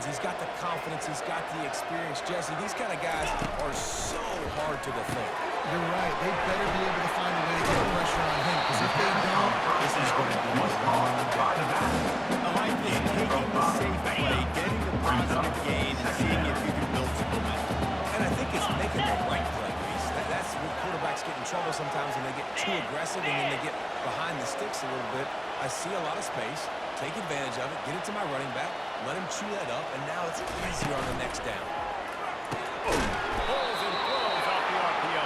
hands. He's got the confidence. He's got the experience. Jesse, these kind of guys are so hard to defend. You're right. They better be able to find a way to get pressure on him, because if they don't, this is going to be a long day. I like this, taking the safe play, getting the positive gain, and seeing if you can build some momentum. And I think it's making the right play, Reese. That's where quarterbacks get in trouble sometimes when they get too aggressive and then they get behind the sticks a little bit. I see a lot of space. Take advantage of it. Get it to my running back. Let him chew that up, and now it's easier on the next down. Pulls and throws off the RPO.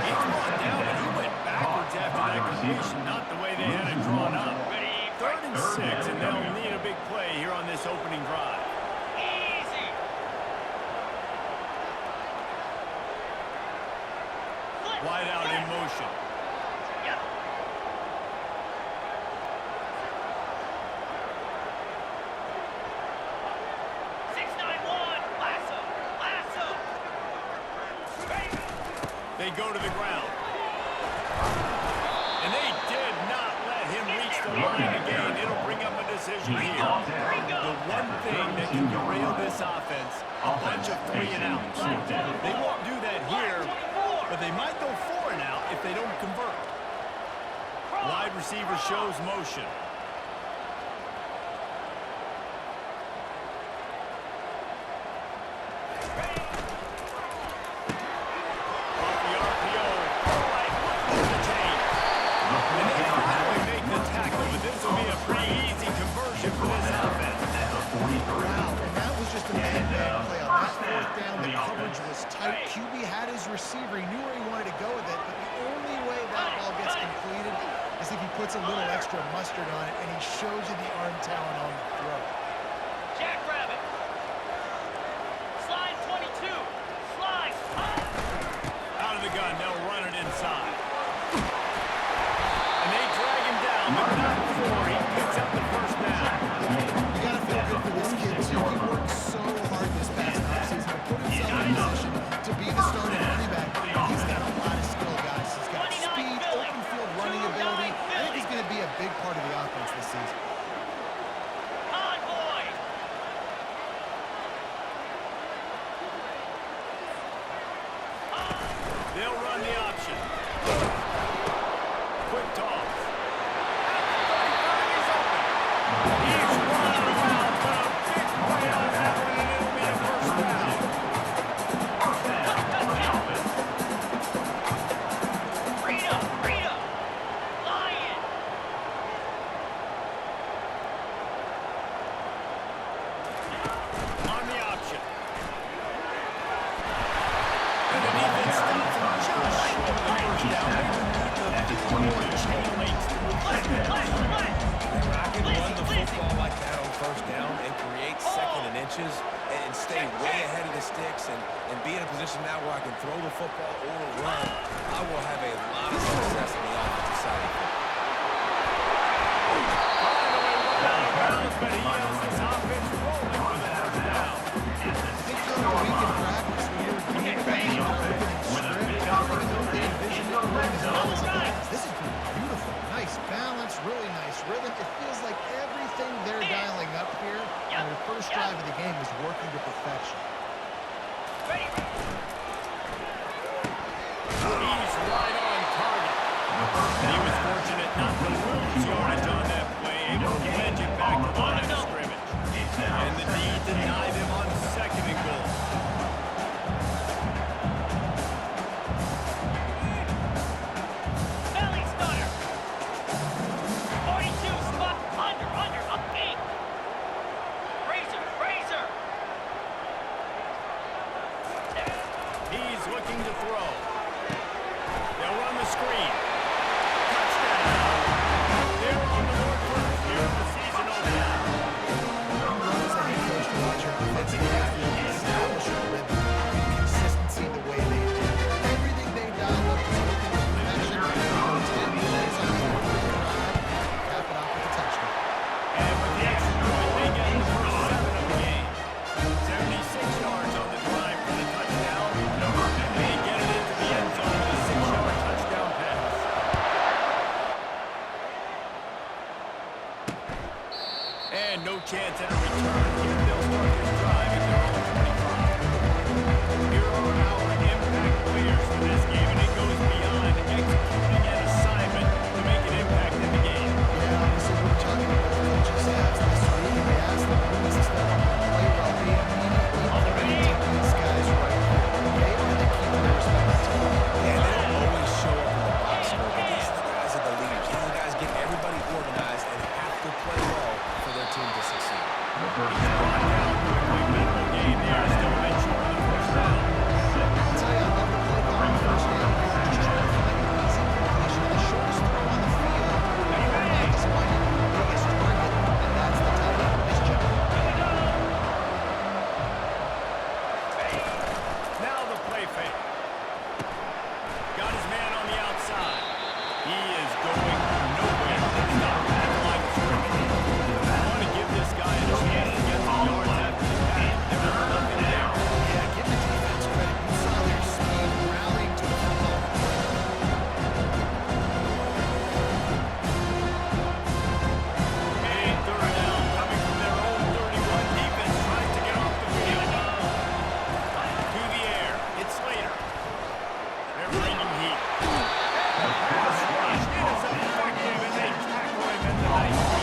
He's brought down, but he went backwards after that completion, not the way they had it drawn up. 3rd and 6, and they'll need a big play here on this opening drive. Easy. Wide out in motion. Yep. They go to the ground. And they did not let him reach the line again. It'll bring up a decision here. The one thing that can derail this offense, a bunch of 3 and outs. They won't do that here, but they might go 4 and out if they don't convert. Wide receiver shows motion. QB had his receiver. He knew where he wanted to go with it, but the only way that ball gets completed is if he puts a little extra mustard on it, and he shows you the arm talent on the throw. Jackrabbit. Slide 22. Slide. Out of the gun, they'll run it inside. And they drag him down, but not before he picks up the first down. You got to feel good for this kid, too. He worked so hard this past offseason to put himself in position to be the starting running back. He's got a lot of skill, guys. He's got speed, open field running ability. I think he's going to be a big part of the offense this season. Convoy. They'll run the option. Quick toss. He's open. He's running around for a big play on that one, and it'll be a first down. And stay way ahead of the sticks and be in a position now where I can throw the football or run, I will have a lot of success on the offensive side of it. But he has this offense rolling for the first down. I think during the week in practice, when you were game planning and this has been beautiful. Nice balance, really nice rhythm. It feels like everything they're dialing up here on their first drive of the game is working to perfection. He's right on target. And he was fortunate not to lose yardage on that play, able to wedge it back to the line of scrimmage. And the D denied him on 2nd and goal. Belly stunner. 42 spot. Under, up eight. Razor. He's looking to throw. They'll run the screen. Touchdown. They're on the board first here of the season opener. As a head coach to watch your offensive backfield establish a rhythm and consistency the way they do. Everything they dialed up is working to perfection. 10 plays on the opening drive. Cap it off with a touchdown. And with the extra point, they get the first 7 of the game. 76 yards on the drive for the touchdown. And they get it into the end zone with a 6-yard touchdown pass. And no chance at a return. Here they'll start this drive. drive at their own 25. Here are our impact players for this game, and it goes beyond executing an assignment to make an impact in the game. Yeah, obviously we were talking about the coaching staffs this week, and they asked them who needs to step up and play well. They immediately pointed to these guys right here. They are the key to their respective team. Yeah, they don't always show up in the box score, but these are the guys that are the leaders. These are the guys get everybody organized and have to play well for their team to succeed. He's brought down quickly. Minimal gain there. Still a bit short of the first down. I'll tell you, I love the play call on the first down. They were just trying to find an easy completion, the shortest throw on the field. And quarterback is finding the biggest target, and that's the tight end. Nice job. Now the play fake. Got his man on the outside. He is going nowhere. Stop at the line of scrimmage. I want to give this guy a chance to get some yards after the catch. There was nothing there. Yeah, give the defense credit. You saw their speed rallying to the football. And third down coming from their own 31. Defense tries to get off the field. To the air. It's Slater. They're bringing heat. Pass rush is effective, and they tackle him at the 19.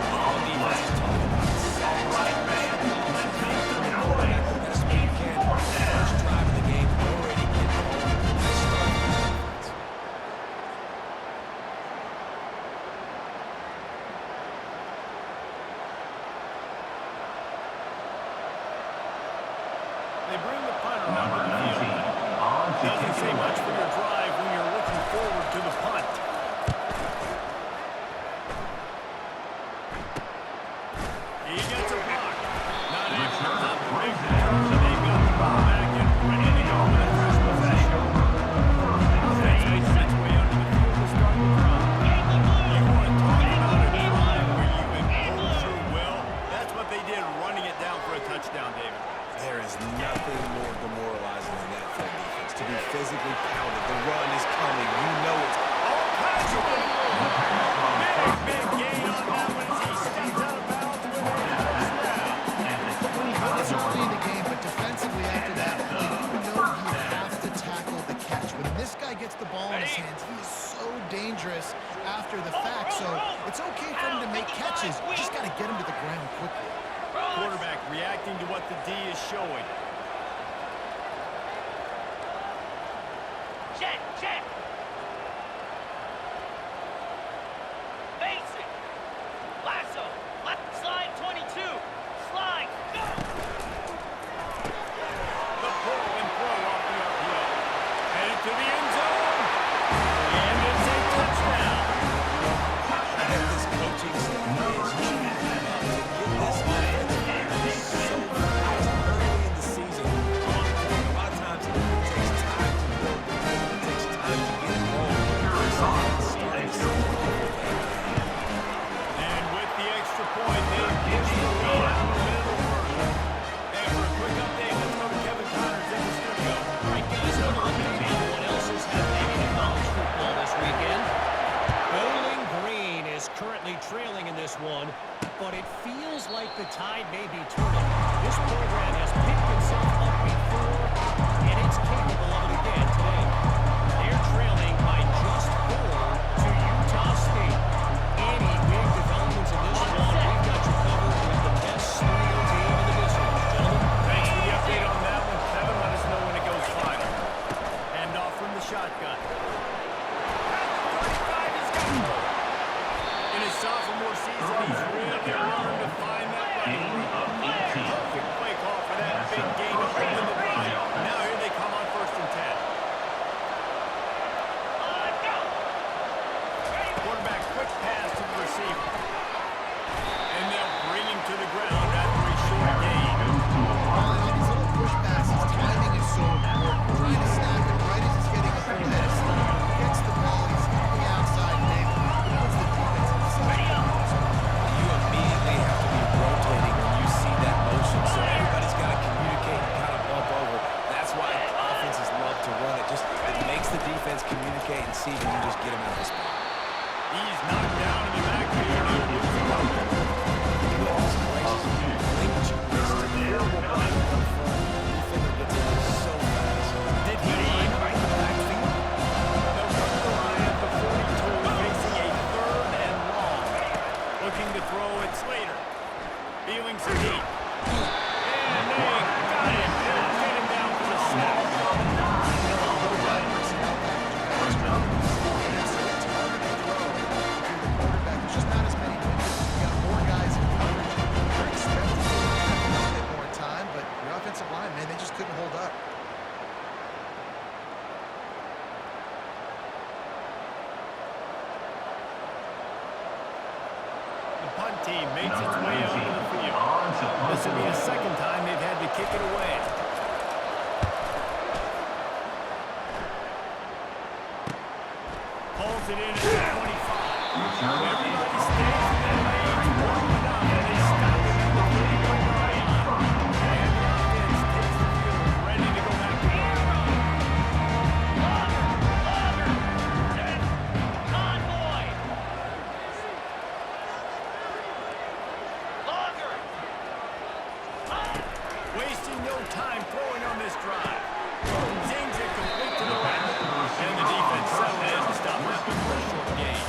All defense is talking about sacks. Let's make the quarterback the best way you can. First drive of the game, already getting home. Nice start for the defense. They bring the punter onto the field. Doesn't say much for your drive when you're looking forward to the punt. He gets a block. Not able to pop the big return, so they've got the ball back and ready to go with a fresh possession. Offense makes its way under the field to start the drive. You want to talk about a drive where you impose your will? That's what they did, running it down for a touchdown, David. There is nothing more demoralizing than that for a defense. To be physically pounded. The run is coming. You know it's Oh, casual! Big gain on that one as he steps out of bounds with a first down. Well, it's early in the game, but defensively after that play, you know you have to tackle the catch. When this guy gets the ball in his hands, he is so dangerous after the fact. So it's okay for him to make catches. You just got to get him to the ground quickly. Quarterback reacting to what the D is showing. Check, check. Basic. Lasso. Slide 22. Slide. Go. The pull and throw off the RPO. Headed to the end zone. And it's a touchdown. I think this coaching staff is jacked up to get this offense so fast early in the season. A lot of times it takes time to build the game. It takes time to get it rolling. This offense starting to see the And with the extra point, they push the lead out a little further. And for a quick update, let's go to Kevin Connors in the studio. All right, guys, we're going to look at what else is happening in college football this weekend. Bowling Green is currently trailing in this one, but it feels like the tide may be turning. This program has picked itself up before, and it's capable of it again today. They're trailing by just 4 to Utah State. Any big developments in this one, we've got you covered with the best studio team in the business, gentlemen. Thanks for the update on that one, Kevin. Let us know when it goes final. Hand off from the shotgun. In his sophomore season, he's really learned to find that running room. Perfect play call for that big gain to open the drive. Now here they come on 1st and 10. Quarterback, quick pass to the receiver. And they'll bring him to the ground after a short gain. Well, and on these little push passes, timing is so important. Trying to snap it right as he's getting a hold of it. He gets the ball, he's on the outside, and they puts the defense in such a You immediately have to be rotating when you see that motion. So everybody's got to communicate and kind of bump over. That's why offenses love to run it. It makes the defense communicate and see if you can just get him out of the spot. He's knocked down in the backfield. He'll lose a couple. goodness gracious. Link genius to the horrible block up front. Defender gets it so fast. Did he line right in the backfield? They'll run the line at the 42, facing a 3rd and long. Looking to throw it Slater. Feeling some heat. And they got it. They'll get him down for the sack. There's just not as many windows. You got more guys in coverage. You're expecting to have a little bit more time, but your offensive line, man, they just couldn't hold up. The punt team makes its way onto the field. This will be the 2nd time they've had to kick it away. Pulls it in at the 25. Everybody stays in that range, warming up, and they stop it at the 31-yard line. And the offense takes the field, ready to go back to work. Wasting no time throwing on this drive. Zings it complete to the right. And the defense settled in to stop that one for a short gain.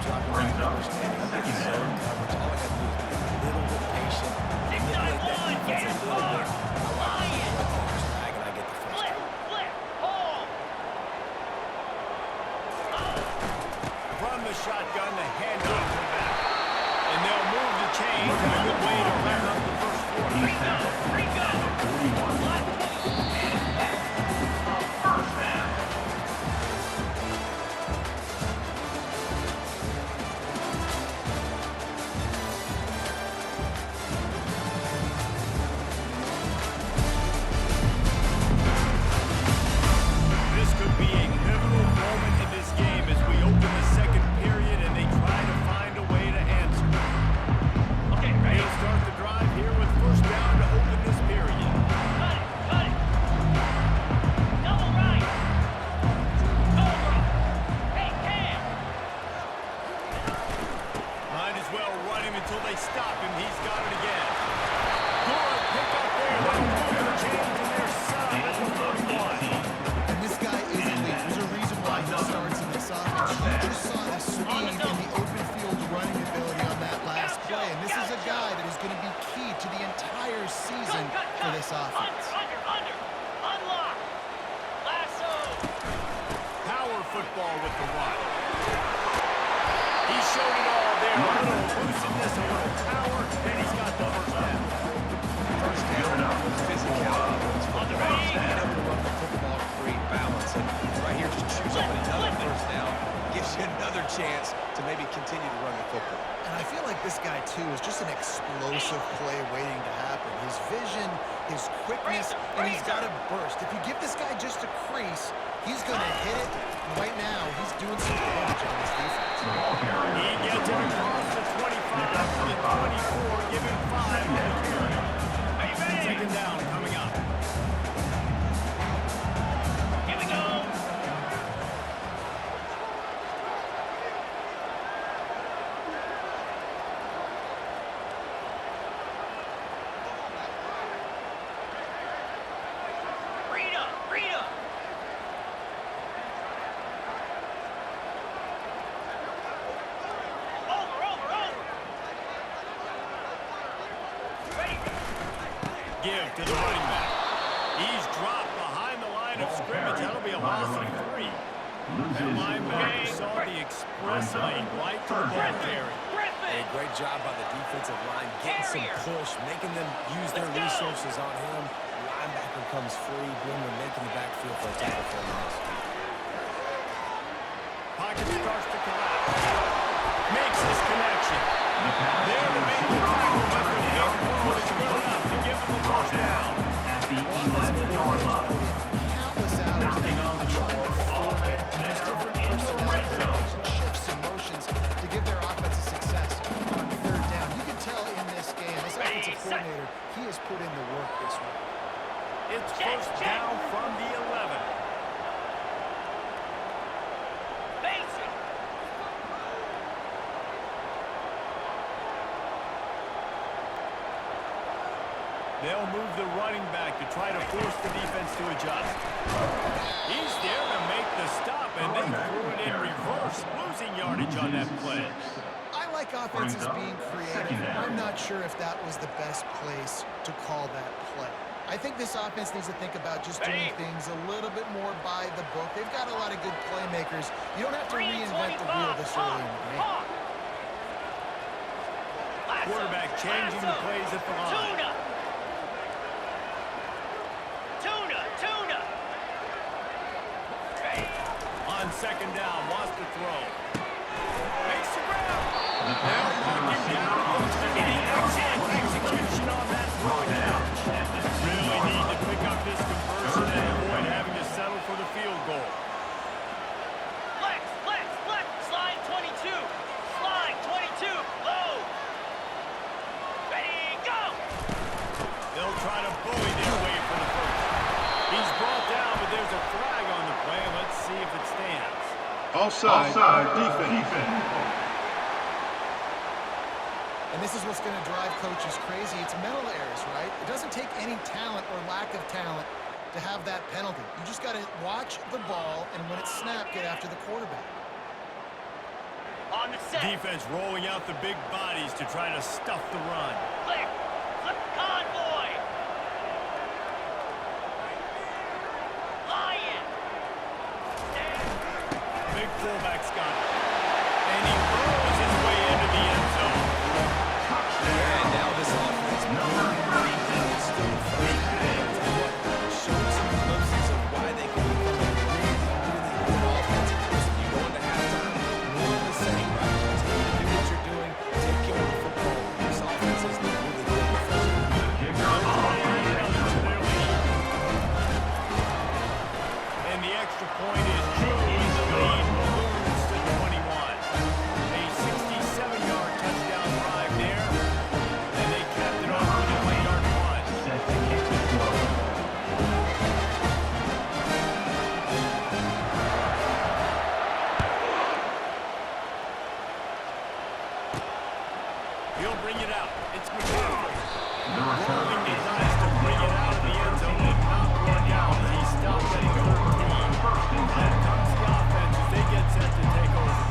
Dropping back numbers, man. I'm getting zone coverage. All I got to do is be a little bit patient. Manipulate that defense a little bit. Tag and I get the first down. From the shotgun, the handoff to the back. And they'll move the chains in a good way to wrap up the first quarter. This could be a pivotal moment in this game as we open the 2nd period and they try to find a way to answer. Okay, ready? They'll start the drive here with 1st down to open this period. Cut it. Double right. Cobra. Hey, Cam. Might as well run him until they stop him. He's got it again. Good pick up there. They'll move the chains to their side at the 31. And this guy is elite. There's a reason why he starts in this offense. You just saw the speed and the open field running ability on that last play. And this is a guy that is going to be key to the entire season for this offense. Under. Unlock. Lasso. Power football with the run. He showed it all there. A little elusiveness, a little power, and he's got the 1st down. First down, physicality. On the ready. Being able to run the football to create balance. And right here, just choose up another 1st down. Gives you another chance to maybe continue to run the football. And I feel like this guy, too, is just an explosive play waiting to happen. His vision, his quickness, and he's got a burst. If you give this guy just a crease, he's going to hit it. Right now, he's doing some damage on this defense. He gets it across the 25 to the 24, give him 5 on the carry. 2nd down coming up. Here we go. Rita. Over. Ready. Give to the running back. He's dropped behind the line of scrimmage. That'll be a loss of 3. That linebacker saw the express lane right to the ball carry. A great job by the defensive line, getting some push, making them use their resources on him. Linebacker comes free, Boomer making the backfield for a tackle for a loss. Pocket starts to collapse. Makes his connection. There to make the tackle, but the big throw is good enough to give him the 1st down. Countless hours they go to try to format use different personalities and shifts and motions to give their offense a success on 3rd down. You can tell in this game, this offensive coordinator, he has put in the work this week. It's 1st down from the 11. Basic. They'll move the running back to try to force the defense to adjust. He's there to make the stop, and they threw it in reverse, losing yardage on that play. I like offenses being creative. I'm not sure if that was the best place to call that play. I think this offense needs to think about just doing things a little bit more by the book. They've got a lot of good playmakers. You don't have to reinvent the wheel this early in the game. Quarterback changing the plays at the line. Tuna. On second down, wants to throw. Makes the grab. They'll knock him down. Excellent execution on that throw down. Really need to pick up this conversion and avoid having to settle for the field goal. Flex. Slide 22. Slide 22. Low. Ready, go. They'll try to bully their way for the first. He's brought down, but there's a flag on the play. Let's see if it stands. Offside defense. And this is what's going to drive coaches crazy. It's mental errors, right? It doesn't take any talent or lack of talent to have that penalty. You just got to watch the ball, and when it's snapped, get after the quarterback. On the set. Defense rolling out the big bodies to try to stuff the run. Flip convoy. Lion. Big fullback's got it. And he throws his way into the end zone. And now this offense is still the first half. Showing some glimpses of why they can become a really good offense. Listen, you go into halftime, more of the same, right? Continue to do what you're doing. Take care of the football. This offense is really good defensively. And the extra point is true. The lead balloons to 21. A 67-yard touchdown drive there. And they capped it off with a 1-yard punt. He'll bring it out. It's McCaffrey. Rolling decides to bring it out of the end zone and not run out as he stopped at 13. Out comes the offense as they get set to take over.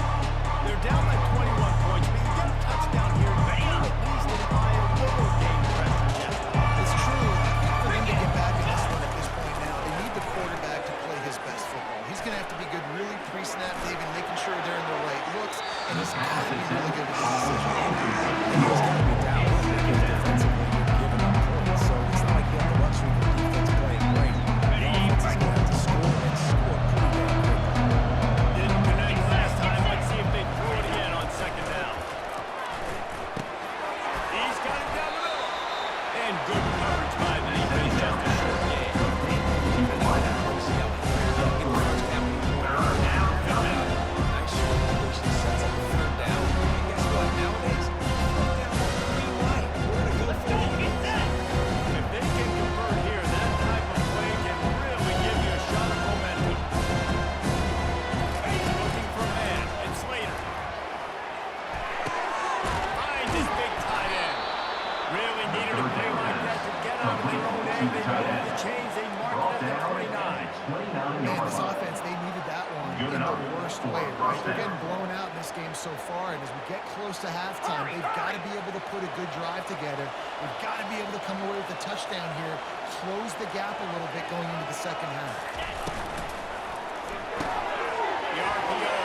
They're down by 21 points, but you get a touchdown here, you at least imply a little game pressure, Jeff. It's true. I think for them to get back in this one at this point now, they need the quarterback to play his best football. He's going to have to be good really pre-snap, David, making sure they're in the right looks, and he's got to be really good with his decision. And he's got to be down because defensively you're giving up points. So it's not like you have the luxury of the defense playing great. The offense is going to have to score and score pretty damn quickly. Didn't connect last time. Let's see if they throw it again on second down. He's got it down the middle. And good coverage by the defense. Just a short game. Nice short completion sets up a third down. And guess what? Nowadays, third down, green light. We're going to go for it. If they can convert here, that type of play can really give you a shot of momentum. Looking for man. It's Slater. Finds his big tight end. Really needed a play like that to get out of their own end. They made the change. They marked it at the 29. Man, this offense, they needed that one in the worst way, right? They're getting blown out in this game so far, and as we get close to halftime, they've got to be able to put a good drive together. They've got to be able to come away with a touchdown here, close the gap a little bit going into the second half. The RPO.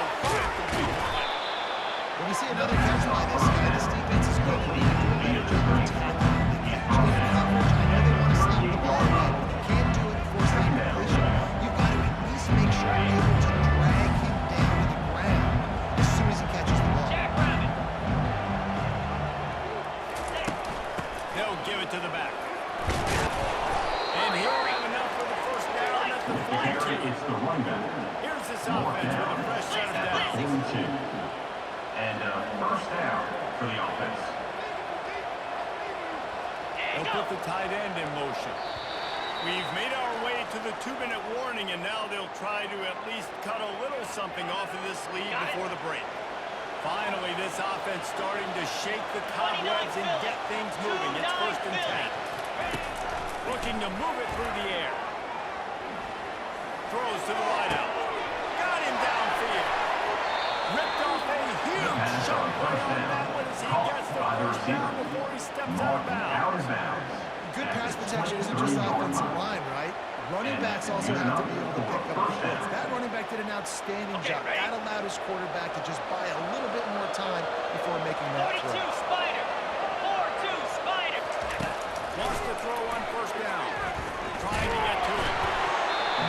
When we see another catch by this guy, this defense is going to need to do a better job of tackling the catch. And coverage, I know they want to stop the ball, but when you can't do it and force the incompletion, you've got to at least make sure you're able to drag him down to the ground as soon as he catches the ball. Jackrabbit. They'll give it to the back. And he'll have enough for the first down at the 42. Here's this offense with a fresh set of downs. And first down for the offense. They'll put the tight end in motion. We've made our way to the 2-minute warning, and now they'll try to at least cut a little something off of this lead before the break. Finally, this offense starting to shake the cobwebs and get things moving. It's first and 10. Looking to move it through the air. Throws to the wideout. Got him downfield. Ripped off a huge shot play on that one as he gets the first down before he steps out of bounds. Good pass protection isn't just offensive line, right? Running backs also have to be able to pick up hits. That running back did an outstanding job. That allowed his quarterback to just buy a little bit more time before making that 42 throw. Spider. 4-2 Spider. Wants to throw on first down. Trying to get to it.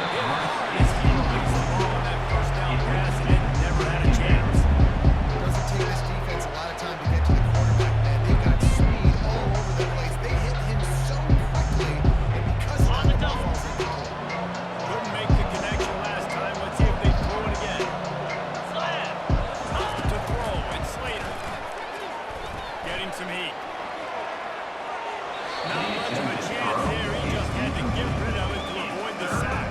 Hit hard as he released the ball on that first down pass and it never had a chance. It doesn't take this defense a lot of time to get to the quarterback, man. They've got speed all over the place. They hit him so quickly, and because of that, the ball falls incomplete. Couldn't make the connection last time. Let's see if they throw it again. Slab. To throw, and Slater. Getting some heat. Not much of a chance there. He just had to get rid of it to avoid the sack.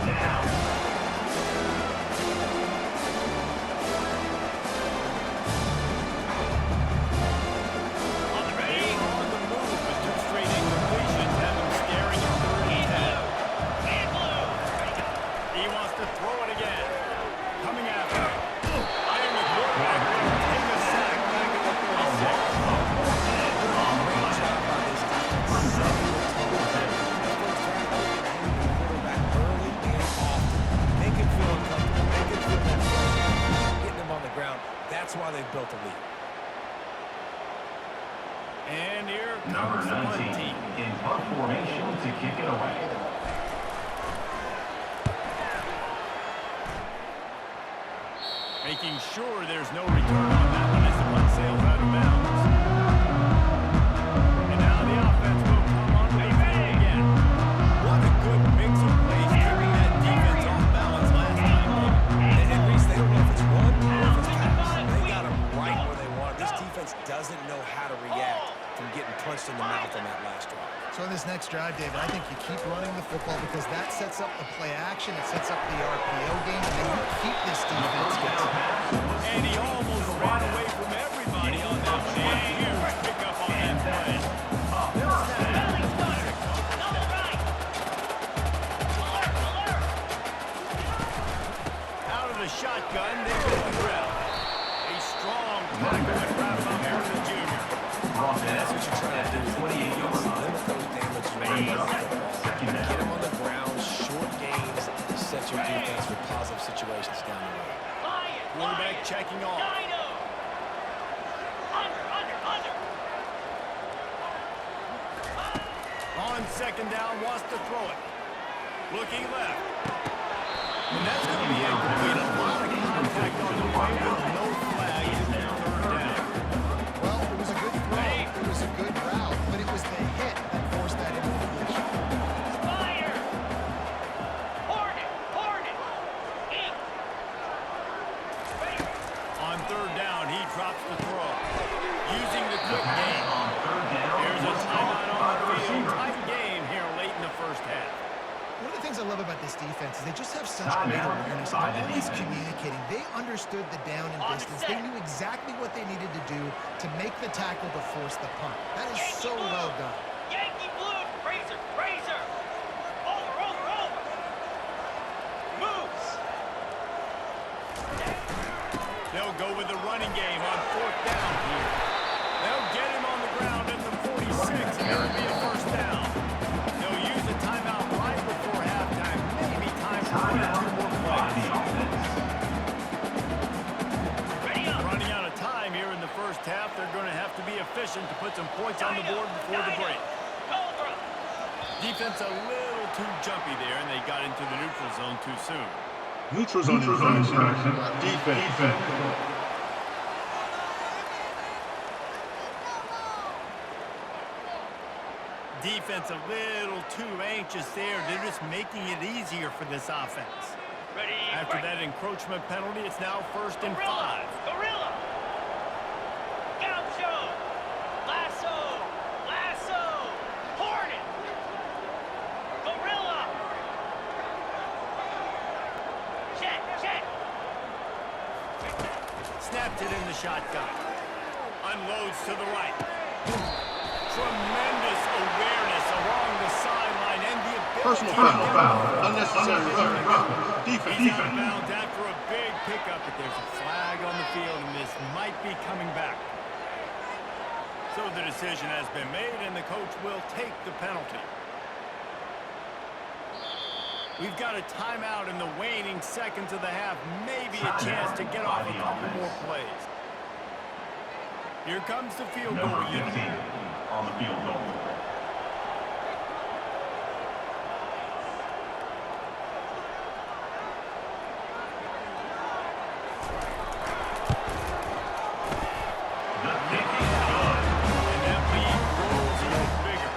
On the They ready. were on the move, but two straight incompletions have him staring at third and 10. And blue. He wants to throw it again. Coming after it. And the quarterback will take a sack back at the 36. Great job by this defense. Setting the tone there. First half, hitting the quarterback early and often. Make him feel uncomfortable. Make him feel that pressure. Getting him on the ground. That's why they've built a lead. And here Number comes the punt 19 team. in punt formation to kick it away. Making sure there's no return on that one as the punt sails out of bounds. And now the offense will come on to the field again. What a good mix of plays keeping that defense off balance last time. And Reese, they don't know if it's run or if it's pass. They got him right where they want. This defense doesn't know how to react from getting punched in the mouth on that last drive. So in this next drive, David, I think you keep running the football because that sets up the play action, it sets up the RPO game, and then you keep this defense guessing. And he almost ran away from everybody on that one. And huge pickup on that play. They'll snap it. Belly starter. On the right. Alert, alert. Out of the shotgun, they go to the ground. A strong tackle and wrap up here for the junior. And that's what you're trying to do is limit those damages right now. Get them on the ground, short gains, set your defense for positive situations down the road. Lion. Quarterback Lion. checking off. Dino. Under. On second down, wants to throw it. Looking left. And that's going to be incomplete. A lot of contact on the way with no flag in that third down. Well, it was a good throw, it was a good route, but it was the hit that forced that incompletion. Spider. Hornet. Ink. Ready. On third down, he drops the throw. Using the quick game. On third down, There's a timeout on the field. Tight game here late in the first half. One of the things I love about this defense is they just have such Time great out awareness. by They're the always defense. communicating. They understood the down and On distance. set. They knew exactly what they needed to do to make the tackle to force the punt. That is so well done. Yankee blue. Razor. Over. Moves. They'll go with the running game on fourth down here. They'll get him on the ground at the 46, and it'll be a first down. They'll use a timeout right before halftime. Maybe time for one or two more plays. Ready up. Running out of time here in the first half. They're going to have to be efficient to put some points on the board before the break. Cobra. Defense a little too jumpy there, and they got into the neutral zone too soon. Neutral zone infraction. Defense. Defense a little too anxious there. They're just making it easier for this offense. Ready. After that encroachment penalty, it's now 1st and 5. Gorilla. Gaucho. Lasso. Hornet. Gorilla. Check. Snapped it in the shotgun. Unloads to the right. Tremendous awareness along the sideline and the ability Personal to get foul. Unnecessary roughing. Defense. He's out of bounds after a big pickup, but there's a flag on the field, and this might be coming back. So the decision has been made, and the coach will take the penalty. We've got a timeout in the waning seconds of the half. Maybe a chance to get off a couple more plays. Here comes the field goal Number 15 unit. on the field goal. The kick is good. And that lead grows even bigger.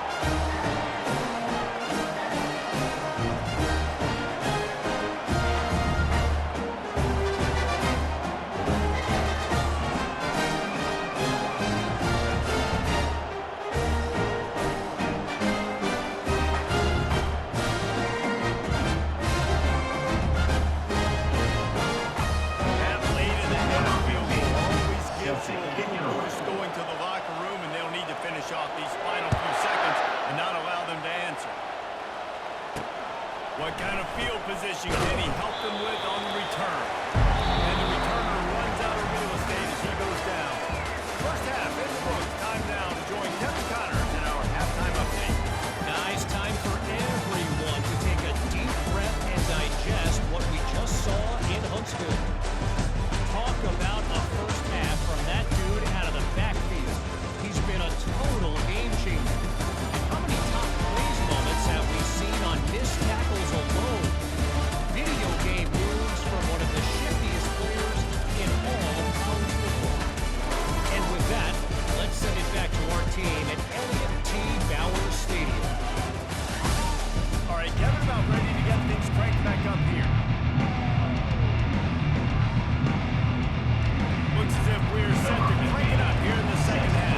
That lead in the half field goal always gives you a little boost going to the locker room, and they'll need to finish off these final few seconds and not allow them to answer. What kind of field position can he help them with on the return? And the returner runs out of real estate as he goes down. First half in the books. Time now to join Kevin Connors in our halftime update. Guys, time for everyone to take a deep breath and digest what we just saw in Huntsville. Talk about a first half from that dude out of the backfield. He's been a total game changer. And how many top plays moments have we seen on missed tackles alone? Video game moves from one of the shiftiest players in all of college football. And with that, let's send it back to our team at Elliott T. Bowers Stadium. All right, Kevin, about ready to get things cranked back up here. Looks as if we're set to crank it up here in the second half.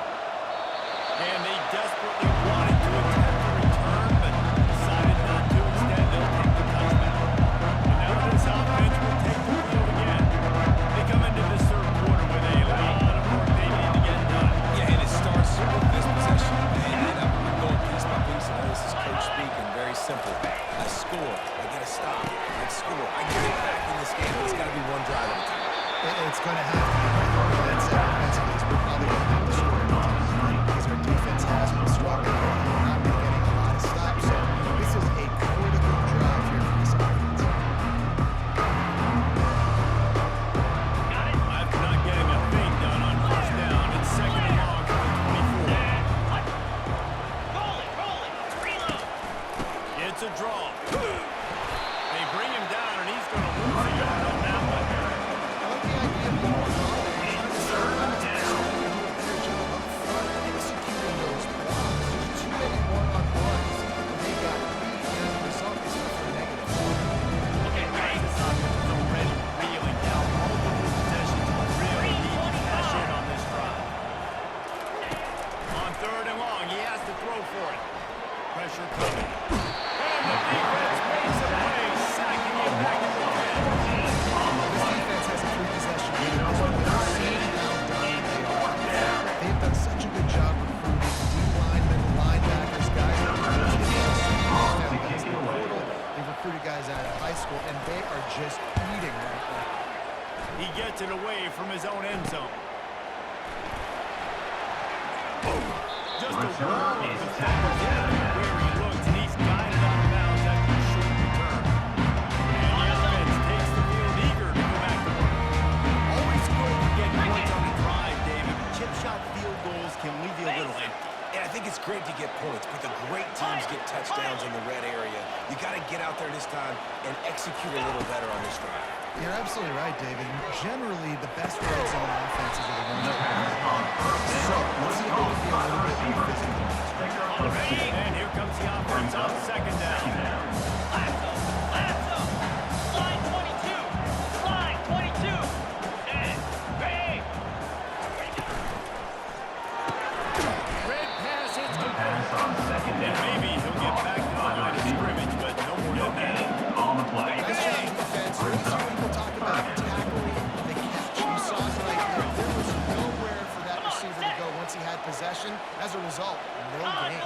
And they desperately wanted to attempt the return, but decided not to. Instead, they'll take the touchback. And now this offense will take the field again. They come into this third quarter with a lot of work they need to get done. Yeah, and it starts with this possession. And I'm going piece by piece. I know this is coach speaking. Very simple. I score. I get a stop. I score. I get it back in this game. It's got to be one drive at a time. It's going to have to be. That said, offensively, we're probably going to have to score every time we play because our defense has been struggling. We're not been getting a lot of stops. So this is a critical drive here for this offense. After not getting a thing done on first down, it's second and long for the 24. Roll it, reload. It's a draw. They bring him down, and he's going to lose a yard on that one. I like the idea of going forward and trying to set up a better job up front, executing those blocks. There's too many one-on-ones where they got beat, and as a result, they suffer a negative. Okay, guys, this offense is already reeling down. Multiple possessions really need to cash in on this drive. On third and long, he has to throw for it. Pressure coming. And the defense makes a play, sacking it back at the 10. This defense has a three-possession lead. We're seeing how dominant they are. They've done such a good job recruiting D-linemen, linebackers, guys that are really guys in the portal. They've recruited guys out of high school, and they are just eating right now. He gets it away from his own end zone. Just a wall of defenders where he looks, and he's guided out of bounds after a short return. And the offense takes the field eager to go back to work. Always good to get points on the drive, David, but chip shot field goals can leave you a little empty. And I think it's great to get points, but the great teams get touchdowns in the red area. You got to get out there this time and execute a little better on this drive. You're absolutely right, David. Generally, the best red zone offenses are the ones that win. So, let's see if we can be a little bit more physical. And here comes the offense on second down. Lasso. Slide 22. And bang. Red pass hits complete. Pass on second And down. maybe he'll get back to the line of scrimmage, but no more than that. On the play. Nice job, defense. Always hear people talk about tackling the catch. possession. As a result, no gain.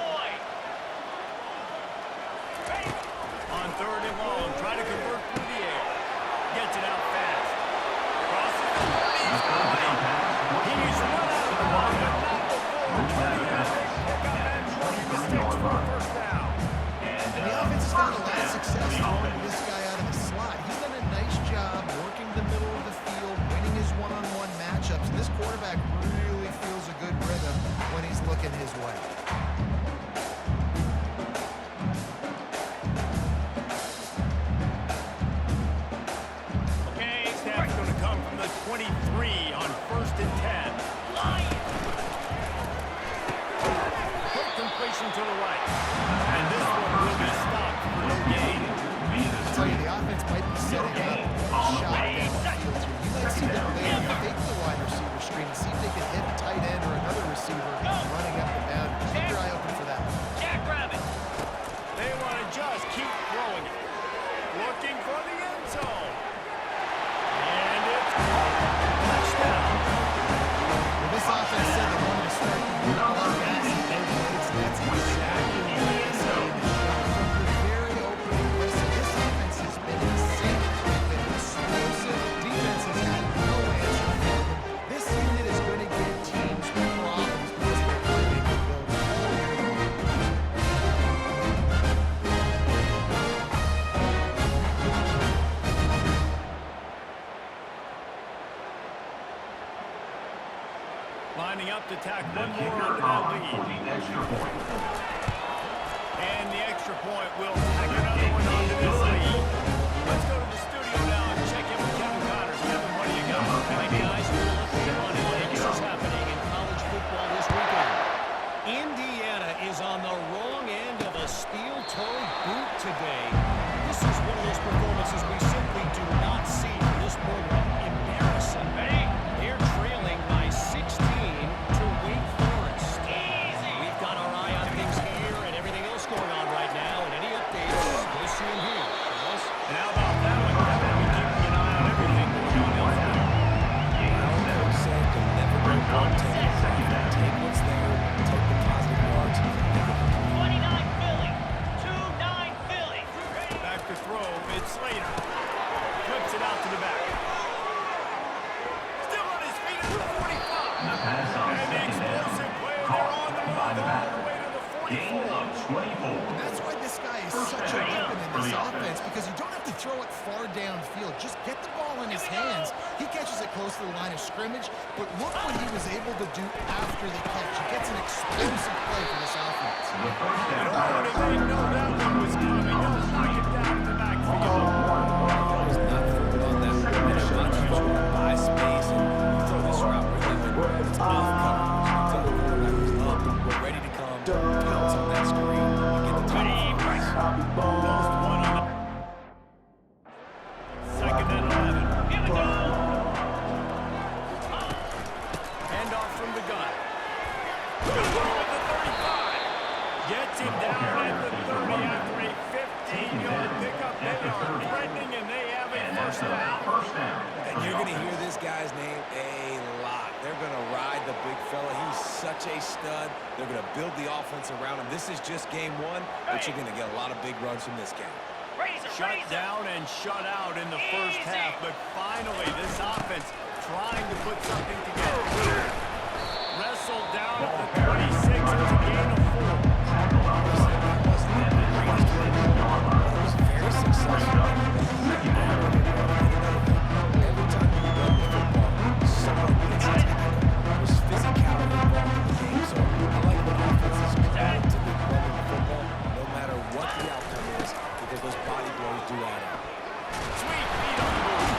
On third and long, trying to convert through the air. Gets it out fast. Crosses the 30. He's going. He's run out of the ball, but not before. Pick up and 20 mistakes for a first down. And the offense has found a lot of success throwing this guy out of the slot. He's done a nice job working the middle of the field, winning his one-on-one matchups. And this quarterback really feels a good rhythm when he's looking his way. Snap's going to come from the 23 on 1st and 10. Quick completion to the right. And this one will be stopped for no gain. I'll tell you, the offense might be setting up a shot down the field here. You might see them later fake the wide receiver screen and see if they can hit a tight end or another receiver running up the boundary. Keep your eye open for that. Jackrabbit. They want to just keep throwing it. Looking for the end zone. And it's touchdown. Well, this offense said they wanted to start the year on gas and no brakes. That's exactly what this game has shown. From the very opening listen, this offense has been in sync. They've been explosive. Defense has had no answer for them. This unit is going to give teams problems because they're going to make it build all year long. Lining up to tack one more onto that lead. And the extra point will tack another one onto this lead. Let's go to the studio now and check in with Kevin Connors. Kevin, what do you got? All right, guys, we're looking at what else is happening in college football this weekend. Indiana is on the wrong end of a steel-toed boot today. This is one of those performances we simply do not see from this program. Embarrassing. They're trailing by 16 to Wake Forest. We've got our eye on things here and everything else going on right now. And any updates, we'll see them here. Charles? And how about that one, Kevin? We're keeping an eye on everything going on elsewhere. Coach said to never go wrong. Take what's there. Take the positive yards. 29 Philly. 2-9 Philly. Back to throw. It's Slater. Flips it out to the back. Still on his feet at the 45. And the explosive play. They're on the move all the way to the 44. And that's why this guy is such a weapon in this offense, because you don't have to throw it far downfield. Just get the ball in his hands. He catches it close to the line of scrimmage, but look what he was able to do after the catch. He gets an explosive play for this offense. Nobody may know that one was coming. They'll knock it down in the backfield. He's not throwing on that momentum. Not usually buy space and you throw this route really when it's off coverage. You tell the quarterback who's up, we're ready to come, pounce on that screen, and get the top of the price. Lost one on the 2nd and 11. Here we go. Hand off from the gun. Good throw at the 35. Gets him down at the 30 after a 15-yard pickup. They are threatening, and they have a first down. And you're going to hear this guy's name a lot. They're going to ride the big fella. He's such a stud. They're going to build the offense around him. This is just game one, but you're going to get a lot of big runs from this game. Shut down and shut out in the first half, but finally this offense trying to put something together. Wrestled down at the 26. It's a gain of 4. It was very successful. Every time you run the football, someone gets a tackle. There's physicality involved in the game, so I like when offenses try to be running the football, no matter what the outcome is, because those body blows do add up. Sweet feet on the move.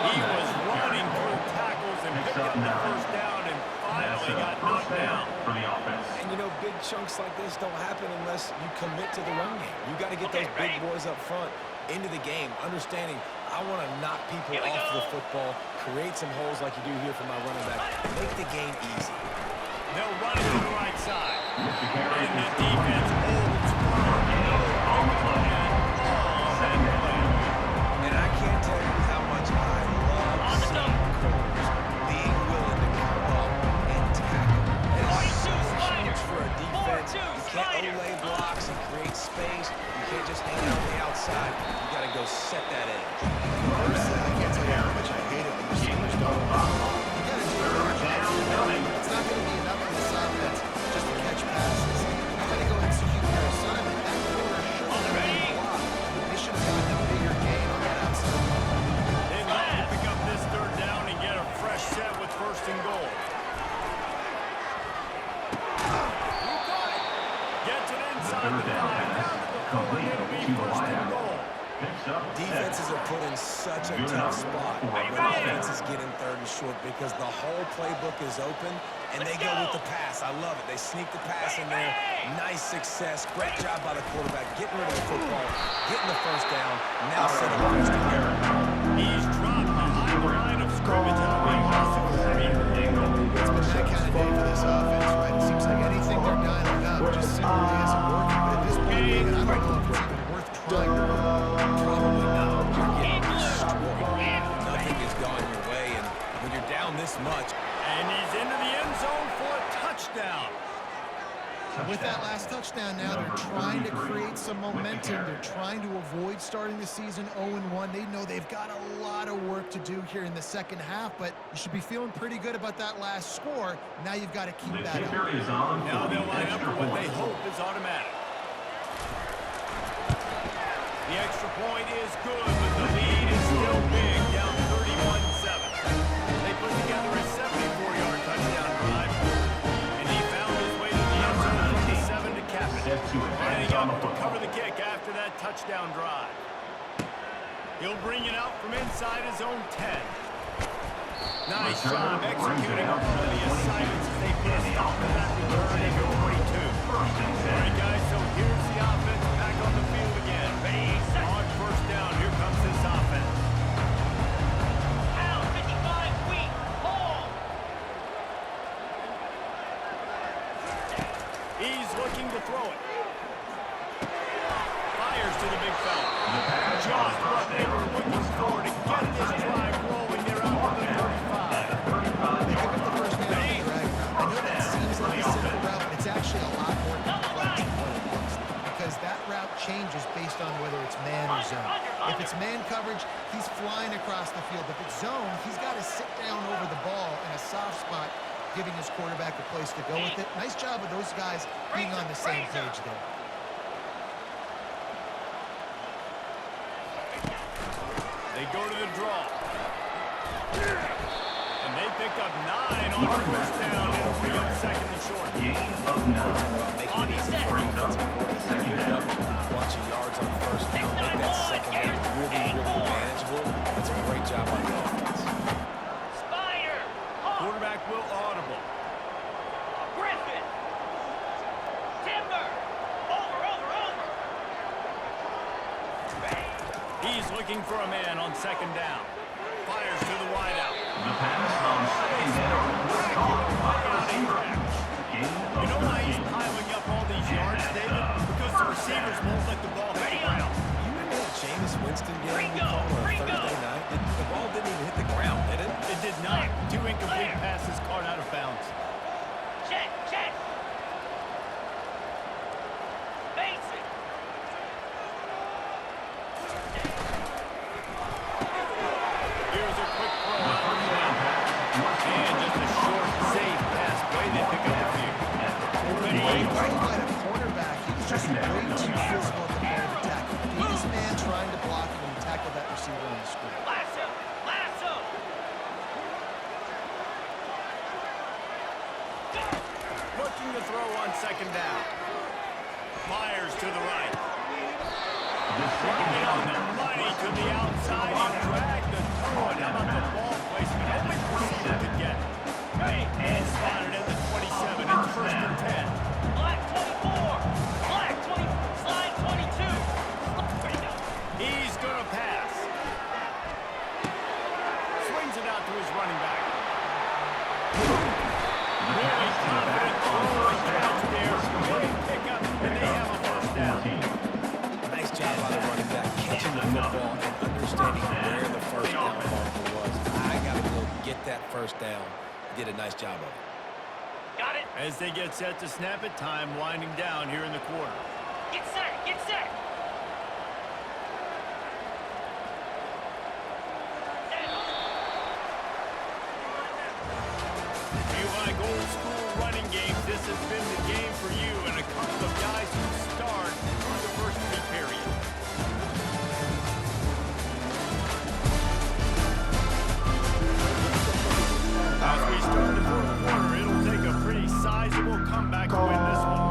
He was running through tackles and picked up the first down and finally got knocked down. And you know, big chunks like this don't happen unless you commit to the run game. You got to get those big boys up front into the game, understanding I want to knock people off the football, create some holes like you do here for my running back, make the game easy. They'll run it to the right side. And the defense holds firm. And I can't tell you how much I love seeing corners being willing to come up and tackle. As soon can't olay blocks and create space. You can't just hang out on the outside. You got to go set that edge. ULSA, I can't tell you how much I hate it when receivers don't block. You got to do a better job. It's not going to be enough in this offense just to catch passes. You got to go execute your assignment. That corner should have been blocked. They should have gotten a bigger gain on that outside. They'd like to pick up this third down and get a fresh set with first and goal. Gets it inside the 5, down to the 4, it'll be first and goal. Defenses are put in such a tough spot when offenses get in third and short because the whole playbook is open, and they go with the pass. I love it. They sneak the pass in there. Nice success. Great job by the quarterback getting rid of the football, getting the first down, now setting the first down. He's dropped behind the line of scrimmage. It'll be loss of 3. It's been that kind of day for this offense, right? It seems like anything they're dialing up just simply isn't working. But at this point, David, I don't know if it's even worth trying to run. Probably not. You're getting destroyed. Nothing is going your way, and when you're down this much, And he's into the end zone for a touchdown. With that last touchdown now, they're trying to create some momentum. They're trying to avoid starting the season 0-1. They know they've got a lot of work to do here in the second half, but you should be feeling pretty good about that last score. Now you've got to keep that up. Now they'll line up for what they hope is automatic. The extra point is good, but the lead is still big, down 31-7. They put together a 74-yard touchdown drive, and he found his way to the end zone from the 7 to cap it. Lining up to cover the kick after that touchdown drive. He'll bring it out from inside his own 10. Nice job executing all of the assignments as they put a stop to that return at the 42. All right, guys, so here's the offense back on the field again. On first down, here comes this offense. Pound 55, weak, hold. He's looking to throw it. Fires to the big fella. Just what they were looking for to get this drive rolling. They're out to the 35. They pick up the first down on the drag route. I know that seems like a simple route, but it's actually a lot more complex than what it looks like because that route changes based on whether it's man or zone. If it's man coverage, he's flying across the field. If it's zone, he's got to sit down over the ball in a soft spot, giving his quarterback a place to go with it. Nice job of those guys being on the same page there. They go to the draw. And they pick up 9 on first down. It'll bring up second and short. making it easy for defensive coordinators to pick up a bunch of yards on first down, make that second down really, really manageable. That's a great job on the offense. Spider. Hawk. Quarterback will audible. Griffin. Timber. Over. He's looking for a man on second down. Fires to the wideout. You know why he's piling up all these yards, David? Because the receivers won't let the ball hit the ground. You remember that Jameis Winston game we called on Thursday night? The ball didn't even hit the ground, did it? It did not. 2 incomplete passes caught out of bounds. Check. Basic. Here's a quick throw out of the end. And just a short, safe pass play. They pick up a few. Right by the cornerback, he was just way too physical at the point of attack. Beat his man trying to block him and tackle that receiver on the screen. Lasso. Looking to throw on second down. Fires to the right. Working on the money to the outside. He dragged the throw. And how about the ball placement? Only receiver could get it. And spotted at the 27. It's first and 10. Black 24. Black 20. Slide 22. He's going to pass. Swings it out to his running back. Really confident throwing catch there. Big pickup, and they have a first down. Nice job by the running back, catching the football and understanding where the first down marker was. I got to go get that first down. Did a nice job of it. Got it. As they get set to snap it, time winding down here in the quarter. Get set, get set. If you like old school running games, this has been the game for you and a couple of guys who start through the first 3 periods. As we start the fourth quarter, it'll take a pretty sizable comeback to win this one.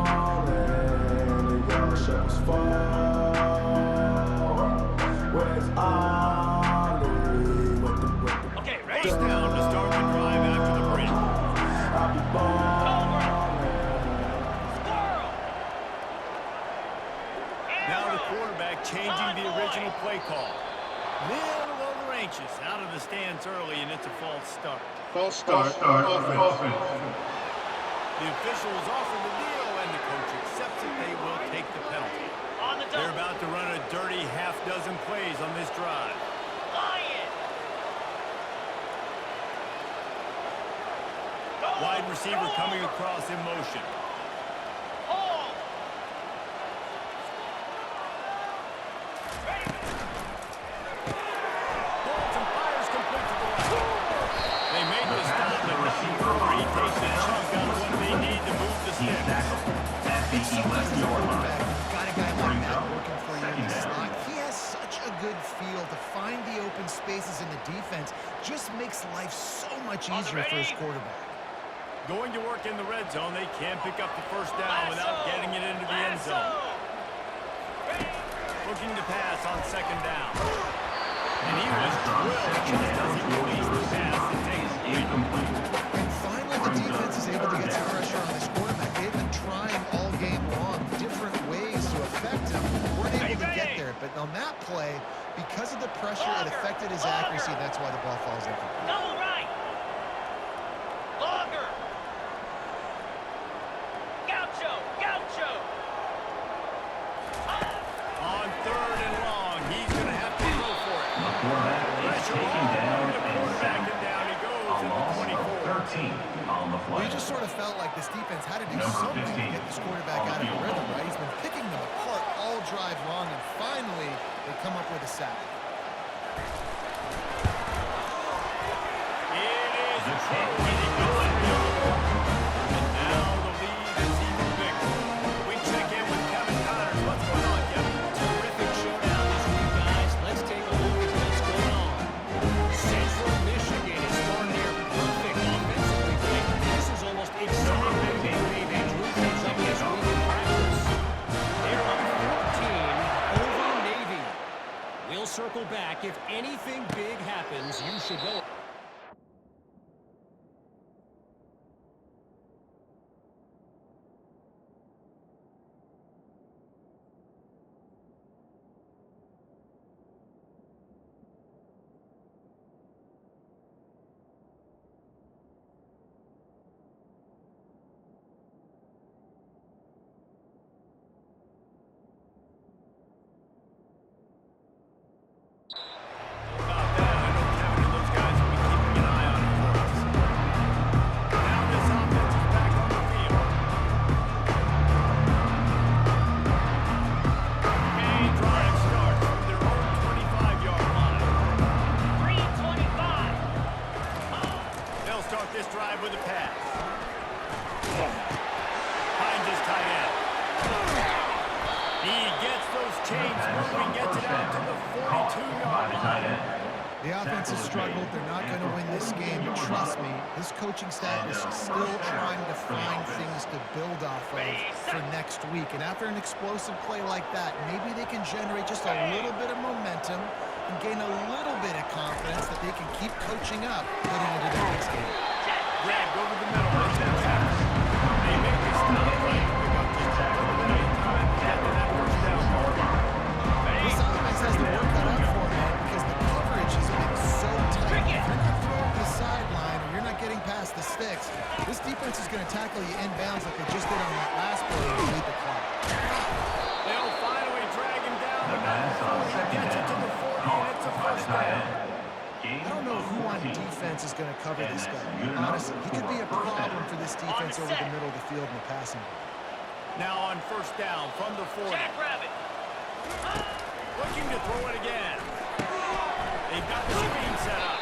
Okay, ready? First down to start the drive after the break. Cobra. Squirrel. Now the Arrow. quarterback changing the original play call. Little over anxious out of the stands early, and it's a false start. False start. Offense. The officials offer the deal, and the coach accepts it. They will take the penalty. On the They're double. about to run a dirty half-dozen plays on this drive. Lion. Wide receiver coming across in motion. Hold. Ready. Holds and fires complete to the left. They made the stop, but not before he takes the chunk out of what they need to move the sticks. Got a guy like that working for you in the slot. He has such a good feel to find the open spaces in the defense. Just makes life so much easier for his quarterback. Going to work in the red zone, they can't pick up the first down without getting it into the end zone. Looking to pass on second down. And he was drilled just as he released the pass and takes it complete. And finally, the defense is able to get some pressure on this quarterback. They've been trying all game long different ways to affect him. Weren't able to get there. But on that play, because of the pressure, it affected his accuracy. That's why the ball falls incomplete. Double right. Longer. Gaucho. Gaucho. On third and long, he's going to have to go for it. Pressure all over the quarterback, and down he goes at the 24. We just sort of felt like this defense had to do something to get this quarterback out of the rhythm, right? He's been picking them apart all drive long, and finally they come up with a sack. It is true, and he goes for the other one. And now the lead is even bigger. We check in with Kevin Connors. What's going on, Kevin? Terrific showdown this week, guys. Let's take a look at what's going on. Central Michigan is starting there perfect offensively. Blake. This is almost exactly the way they drew things up this week in practice. They're up 14 over Navy. We'll circle back. If anything big happens, you should know. About that, I know Kevin and those guys will be keeping an eye on it for us. Now this offense is back on the field. A drive starts from their own 25-yard line. 325. They'll start this drive with a pass. Finds his tight end. He gets those chains moving, gets it out to the 42-yard line. The offense has struggled. They're not going to win this game, but trust me, this coaching staff is still trying to find things to build off of for next week. And after an explosive play like that, maybe they can generate just a little bit of momentum and gain a little bit of confidence that they can keep coaching up heading into the next game. Grabbed over the middle. That's the tackle. They make the stop right to pick up just a little bit of time to get to that first down mark. This offense has the work cut out for them because the coverage has been so tight. If you're not throwing to the sideline or you're not getting past the sticks, this defense is going to tackle you inbounds like they just did on that last play and beat the clock. They'll finally drag him down the middle before he gets it to the 40, and it's a first down. I don't know who on defense defense is going to cover this guy. Honestly, he could be a problem for this defense over the middle of the field in the passing game. Now on first down from the 40. Jackrabbit. Looking to throw it again. They've got the screen set up.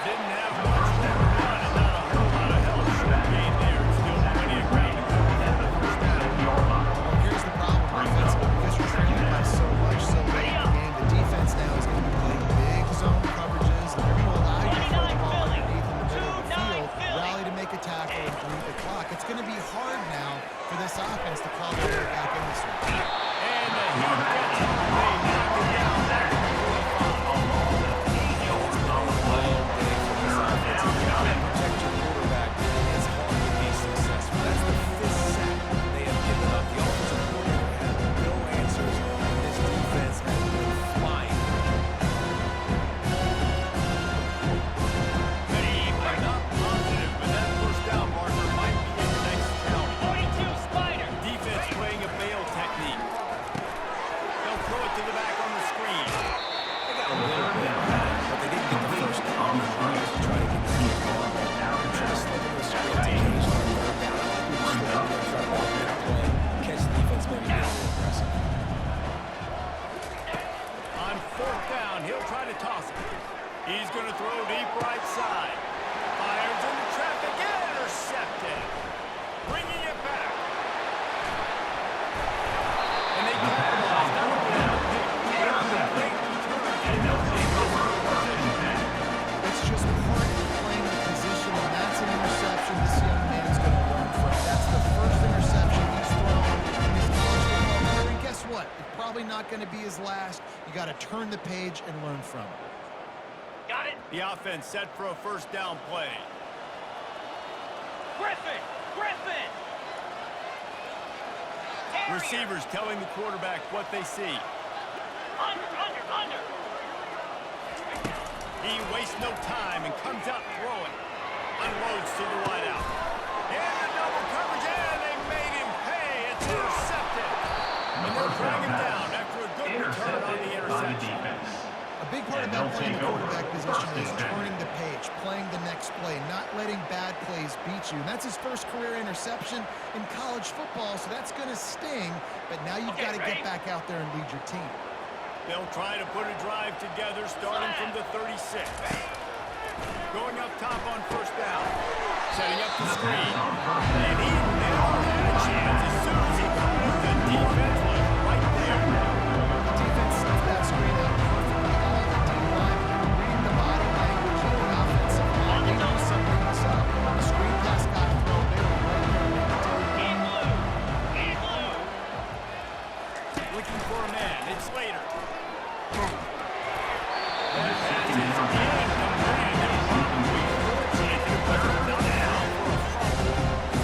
Didn't have much room to run and not a whole lot of help. Short gain there. Still plenty of ground to cover for the first down. Well, here's the problem offensively, because you're trailing by so much so late in the game. The defense now is going to be playing big zone coverages, and they're going to allow you to throw the ball underneath in the middle of the field, rally to make a tackle, and bleed the clock. It's going to be hard now for this offense to claw their way back in this one. And the heat gets home. They knock it down back to the 45. Protect your quarterback. It's hard to be successful. That's the fifth sack they have given up. The offensive coordinator has no answers, and this defense has been flying. I'm not positive, but that first down marker might be in the next county. 42 Spider. Defense playing a bail technique. They'll throw it to the back on the screen. They got a little bit, but they didn't get the first down. Try to get the kick going. Try to slow the script occasionally. Third down. I like what you're still doing. Try to walk that play. Catch the defense maybe a little aggressive. On fourth down, he'll try to toss it. He's going to throw deep right side. Fires into traffic and intercepted. Bringing it back. And they capitalized on the pick. They're on the great return. It's just part of playing the position, and that's an interception this young man's going to learn from. That's the first interception he's thrown in his college football career, and guess what? It's probably not going to be his last. You got to turn the page and learn from it. Got it. The offense set for a first down play. Griffin. Griffin. Terrier. Receivers telling the quarterback what they see. Under. He wastes no time and comes out throwing. Unloads to the wideout. And the double coverage, and they made him pay. It's intercepted. And they'll drag him down after a good return on the interception. A big part of that playing the quarterback position is turning the page, playing the next play, not letting bad plays beat you. And that's his first career interception in college football, so that's going to sting. But now you've got to get back out there and lead your team. They'll try to put a drive together starting from the 36. Going up top on first down. Setting up the screen. And he never had a chance. As soon as he caught it, the defense was right there. The defense snuffed that screen out perfectly. All the D-line, reading the body language of the offensive line. They know something was up. When the screen pass got thrown, they were right there. In blue. In blue. Looking for a man. It's Slater. That pass is in. The man is probably fortunate it wasn't done now for a fumble.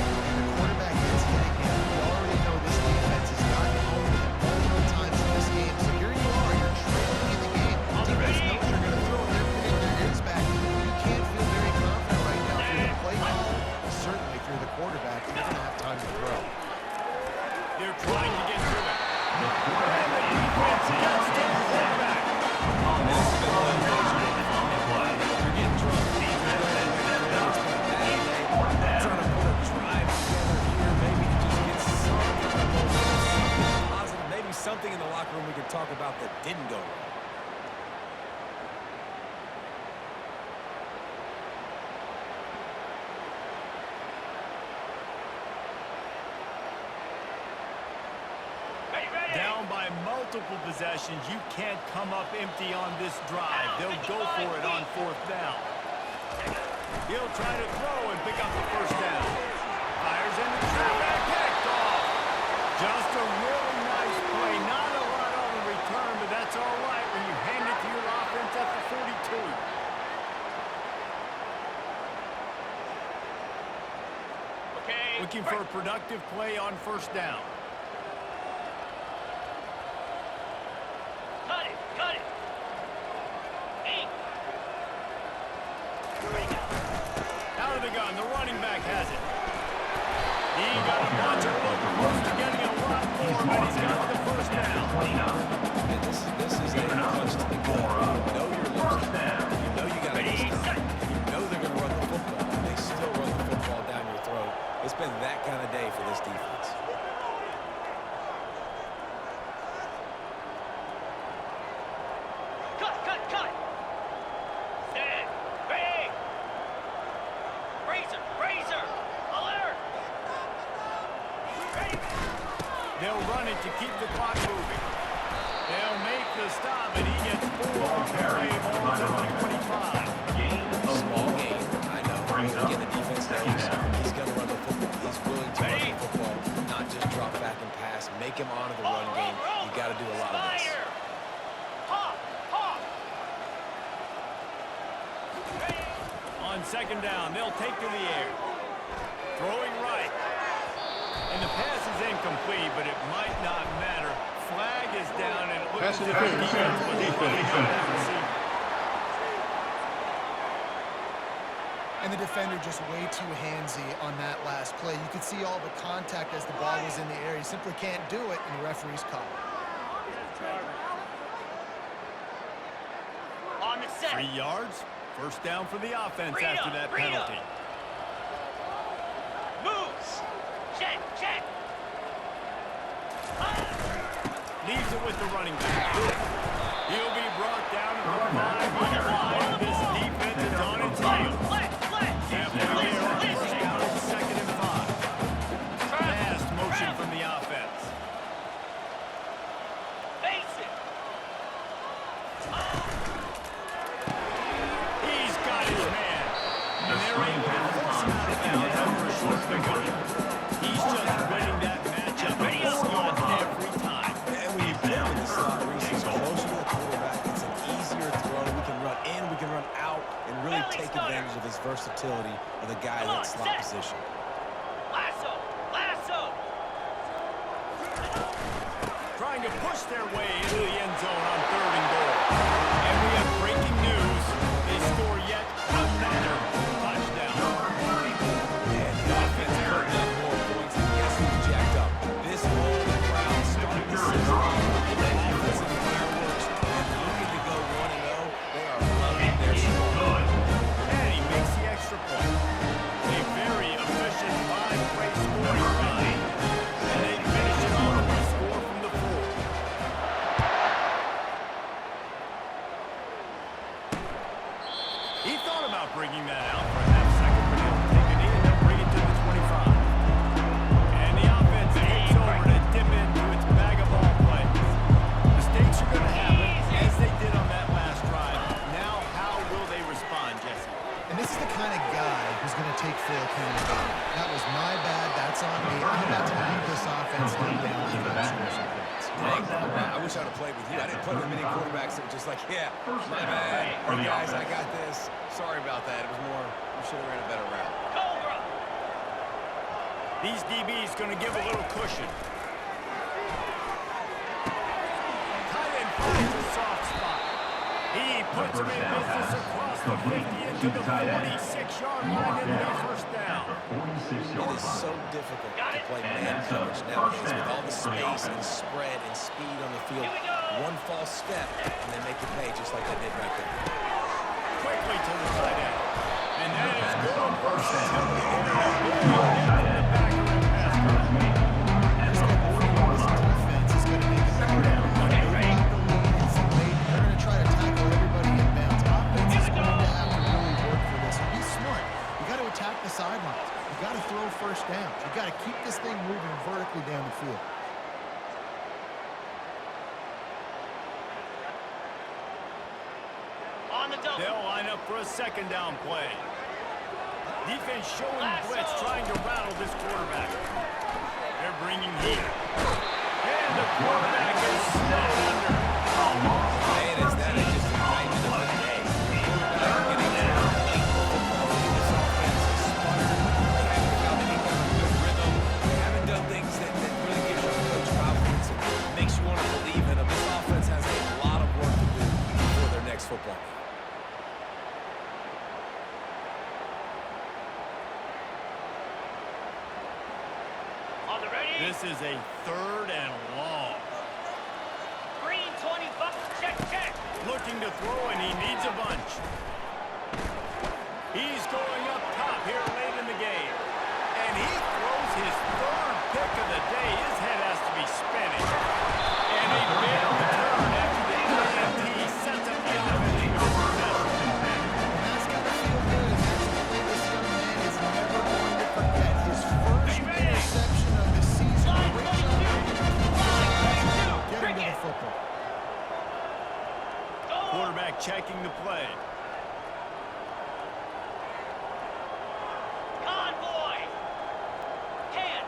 And the quarterback gets hit again. We already know this defense has gotten home with it multiple times in this game. So here you are, you're trailing in the game. Defense knows you're going to throw it. They're putting their ears back. You can't feel very confident right now through the play call. Certainly through the quarterback. You're going to have time to throw. They're trying to get to it. And the defense gets to the quarterback. Something in the locker room we could talk about that didn't go wrong. Down by multiple possessions, you can't come up empty on this drive. They'll go for it on fourth down. He'll try to throw and pick up the first down. Fires into traffic, picked off. Just a really nice play. Not a lot on the return, but that's all right when you hand it to your offense at the 42. Okay. Looking for a productive play on first down. Cut it. 8. Out of the gun, the running back has it. He got a bunch of them close to getting a lot more, but he's got the first down. And this is a punch to the gut. You know you're losing. You know you got to stop. You know they're going Cut. Set. Bang. Razor. Alert. They'll run it to keep the clock moving. They'll make the stop, and he gets 4 carry balls at the 25. Small game, I know. Again, the defense knows he's going to run the football. He's willing to run the football, not just drop back and pass. Make him honor the run game. You got to do a lot of this. Hop. On second down, they'll take to the air. Throwing right. And the pass is incomplete, but it might not matter. Flag is down, and it looks Pass as if the interference. defense was Defense. on that receiver. And the defender just way too handsy on that last play. You could see all the contact as the ball was in the air. He simply can't do it, and the referee's caught it. On the set. 3 yards. First down for the offense after that penalty. Moves. Check. Leaves it with the running back. He'll be brought down for 5 yards. This defense is on its heels. Halfway there on first down and 2nd and 5. Fast motion from the offense. Face it. He's got his man. And they're able to force him out of bounds after a short pickup. He's just winning that matchup. And he's scored every time. And when you put him in the slot, Reese is closer to the quarterback. It's an easier throw. We can run in, we can run out, and really take advantage of his versatility of the guy in that slot position. Lasso. Trying to push their way into the end zone on 3rd and goal. And we have breaking news. They score yet another touchdown. And the offense putting up more points. And guess who's jacked up? This whole crowd started the season with offensive fireworks and looking to go 1-0. They are loving their score. And he makes the extra point. A very efficient 5-play scoring drive. And they finish it off with a score from the 4. He thought about bringing that out for a half second, but he'll take it in and bring it to the 25. And the offense takes over to dip into its bag of ball plays. Mistakes are going to happen, as they did on that last drive. Now, how will they respond, Jesse? And this is the kind of guy who's going to take full accountability. That was my bad. That's on me. I'm about to lead this offense down the field. Dang, I wish I'd have played with you. I didn't play with many quarterbacks that were just like, yeah, my bad. Hey, guys, I got this. Sorry about that. It was more, we should have ran a better route. Cobra. These DBs going to give a little cushion. Tight end finds a soft spot. He puts him in business across the 50 into the 46-yard line into the first down. It is so difficult to play man coverage nowadays with all the space and spread and speed on the field. One false step, and they make you pay just like they did right there. Quickly to the tight end. And that is good versatility. Defense is going to make it hard out. They're going to try to tackle everybody in bounds. Offense is going to have to really work for this. Be smart. You got to attack the sidelines. You got to throw first downs. You got to keep this thing moving vertically down the field. On the double. They'll line up for a second down play. Defense showing blitz, trying to rattle this quarterback. They're bringing heat. And the quarterback is snowed under. Man, is that just a indictment of the day. Quarterback getting down late in the football game. This offense is sputtered. They haven't found any kind of good rhythm. They haven't done things that really gives your coach confidence and makes you want to believe in them. This offense has a lot of work to do before their next football game. On the ready. This is a 3rd and long. Green 25. Check. Looking to throw, and he needs a bunch. He's going up top here late in the game. And he throws his 3rd pick of the day. His head has to be spinning. And a big return after the ENT sets up the checking the play. Convoy. Can.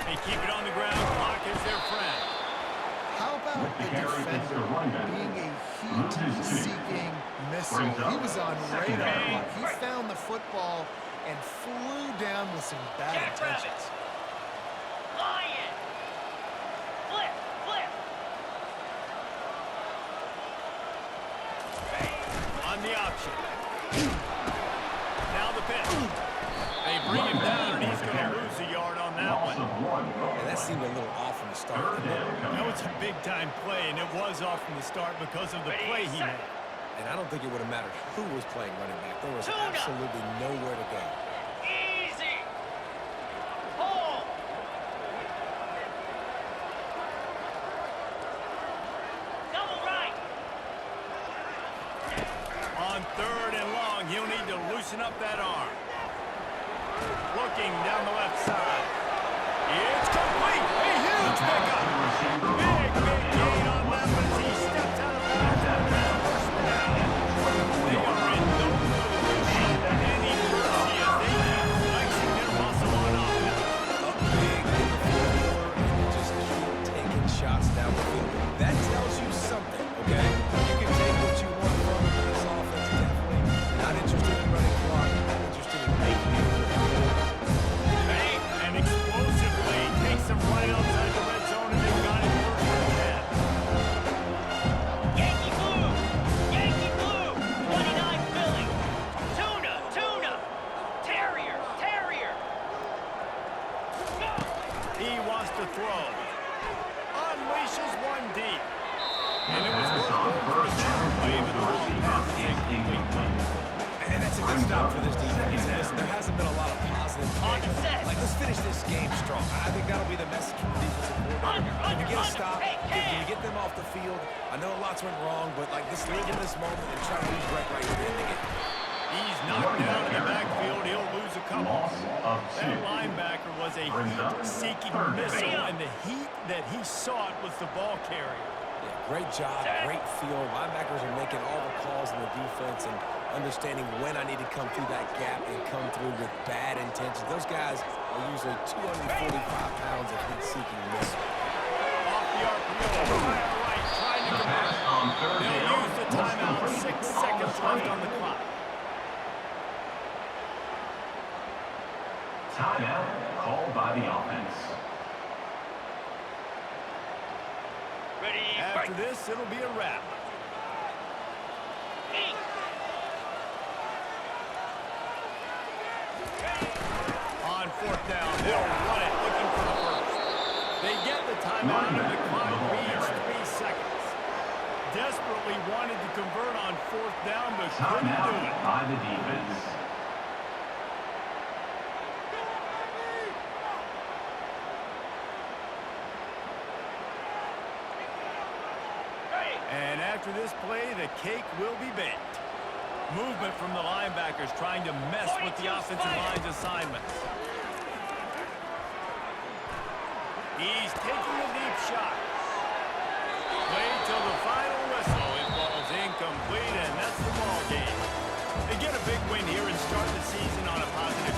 They keep it on the ground. Clock is their friend. How about the defender being a heat-seeking missile? He was on radar. He found the football and flew down with some bad Jackrabbits. intentions. Lion. Flip. On the option. Now the pitch. They bring him down, and he's going to lose a yard on that one. And that seemed a little off from the start. That was a big-time play, and it was off from the start because of the play he made. And I don't think it would have mattered who was playing running back. There was Tuna. absolutely nowhere to go. Easy. Hold. Double right. On 3rd and long, he'll need to loosen up that arm. Looking down the left side. It's complete. A huge pickup. Big gain on that one as he steps out of bounds on that first down. They are in no mood to show any mercy as they keep flexing their muscle on offense. Up big in the fourth quarter, and you just keep taking shots down the field. That tells you something, okay? You can take what you want from this offense, definitely. Not interested in running clock, interested in making it. And explosively takes them right outside the red zone, and they've got it first and 10. Yankee blue. 29 Philly. Tuna. Terrier. He wants to throw. Unleashes one deep. And it was worth going for a check play, but the long pass is incomplete. And that's a good stop for this defense. Listen, there hasn't been a lot of positive On the play. set. Like, let's finish this game strong. I think that'll be the message from the defensive coordinator. Can you get a stop? Can you get them off the field? I know lots went wrong, but like, let's live in this moment and try to be right at the end of the game. He's knocked down in the backfield. He'll lose a couple. That linebacker was a heat-seeking missile, and the heat that he sought was the ball carrier. Yeah, great job, great feel. Linebackers are making all the calls in the defense and understanding when I need to come through that gap and come through with bad intentions. Those guys are usually 245 pounds of heat-seeking missile. Off the RPO, right, trying to convert. They'll use the timeout. 6 seconds left on the clock. Timeout called by the offense. Ready. After this, it'll be a wrap. Eat. On 4th down, they'll run it, looking for the first. They get the timeout, and the clock reads 3 seconds. Desperately wanted to convert on 4th down, but couldn't do it. Timeout by the defense. And after this play, the cake will be baked. Movement from the linebackers trying to mess with the offensive line's assignments. He's taking a deep shot. Played till the final whistle. It falls incomplete, and that's the ball game. They get a big win here and start the season on a positive